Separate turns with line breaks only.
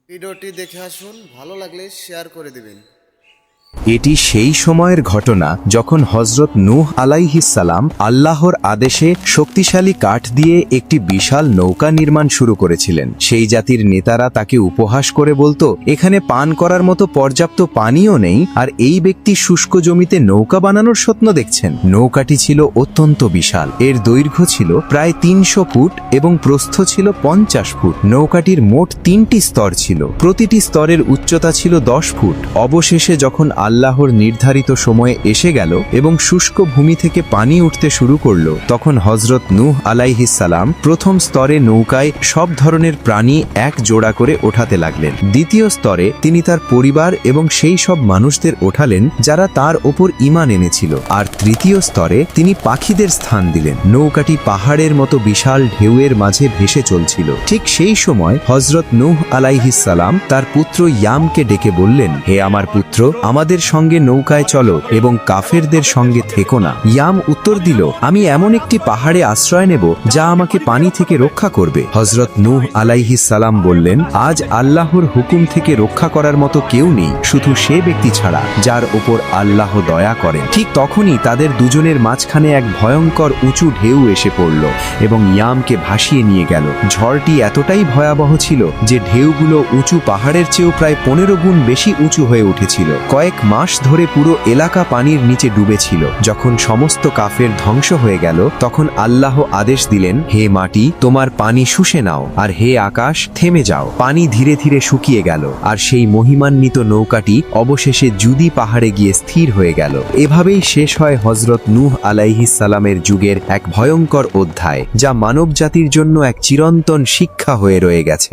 ভিডিওটি দেখে আসুন, ভালো লাগলে শেয়ার করে দিবেন।
এটি সেই সময়ের ঘটনা যখন হযরত নূহ আলাইহিস সালাম আল্লাহর আদেশে শক্তিশালী কাঠ দিয়ে একটি বিশাল নৌকা নির্মাণ শুরু করেছিলেন। সেই জাতির নেতারা তাকে উপহাস করে বলতো, এখানে পান করার মতো পর্যাপ্ত পানিও নেই, আর এই ব্যক্তি শুষ্ক জমিতে নৌকা বানানোর স্বপ্ন দেখছেন। নৌকাটি ছিল অত্যন্ত বিশাল। এর দৈর্ঘ্য ছিল প্রায় ৩০০ ফুট এবং প্রস্থ ছিল ৫০ ফুট। নৌকাটির মোট ৩টি স্তর ছিল, প্রতিটি স্তরের উচ্চতা ছিল ১০ ফুট। অবশেষে যখন আল্লাহর নির্ধারিত সময়ে এসে গেল এবং শুষ্ক ভূমি থেকে পানি উঠতে শুরু করল, তখন হযরত নূহ আলাইহিস সালাম প্রথম স্তরে নৌকায় সব ধরনের প্রাণী এক জোড়া করে ওঠাতে লাগলেন। দ্বিতীয় স্তরে তিনি তার পরিবার এবং সেই সব মানুষদের ওঠালেন যারা তার ওপর ঈমান এনেছিল। আর তৃতীয় স্তরে তিনি পাখিদের স্থান দিলেন। নৌকাটি পাহাড়ের মতো বিশাল ঢেউয়ের মাঝে ভেসে চলছিল। ঠিক সেই সময় হযরত নূহ আলাইহিস সালাম তার পুত্র ইয়ামকে ডেকে বললেন, হে আমার পুত্র, আমাদের সঙ্গে নৌকায় চলো এবং কাফেরদের সঙ্গে থেকো না। ইয়াম উত্তর দিল, আমি এমন একটি পাহাড়ে আশ্রয় নেব যা আমাকে পানি থেকে রক্ষা করবে। হযরত নূহ আলাইহিস সালাম বললেন, আজ আল্লাহর হুকুম থেকে রক্ষা করার মতো কেউ নেই, শুধু সে ব্যক্তি ছাড়া যার ওপর আল্লাহ দয়া করেন। ঠিক তখনই তাদের দুজনের মাঝখানে এক ভয়ঙ্কর উঁচু ঢেউ এসে পড়ল এবং ইয়ামকে ভাসিয়ে নিয়ে গেল। ঝড়টি এতটাই ভয়াবহ ছিল যে ঢেউগুলো উঁচু পাহাড়ের চেয়েও প্রায় ১৫ গুণ বেশি উঁচু হয়ে উঠেছিল। কয়েক মাস ধরে পুরো এলাকা পানির নিচে ডুবেছিল। যখন সমস্ত কাফের ধ্বংস হয়ে গেল, তখন আল্লাহ আদেশ দিলেন, হে মাটি, তোমার পানি শুষে নাও, আর হে আকাশ, থেমে যাও। পানি ধীরে ধীরে শুকিয়ে গেল, আর সেই মহিমান্বিত নৌকাটি অবশেষে জুদি পাহাড়ে গিয়ে স্থির হয়ে গেল। এভাবেই শেষ হয় হযরত নূহ আলাইহিস সালামের যুগের এক ভয়ঙ্কর অধ্যায়, যা মানব জাতির জন্য এক চিরন্তন শিক্ষা হয়ে রয়ে গেছে।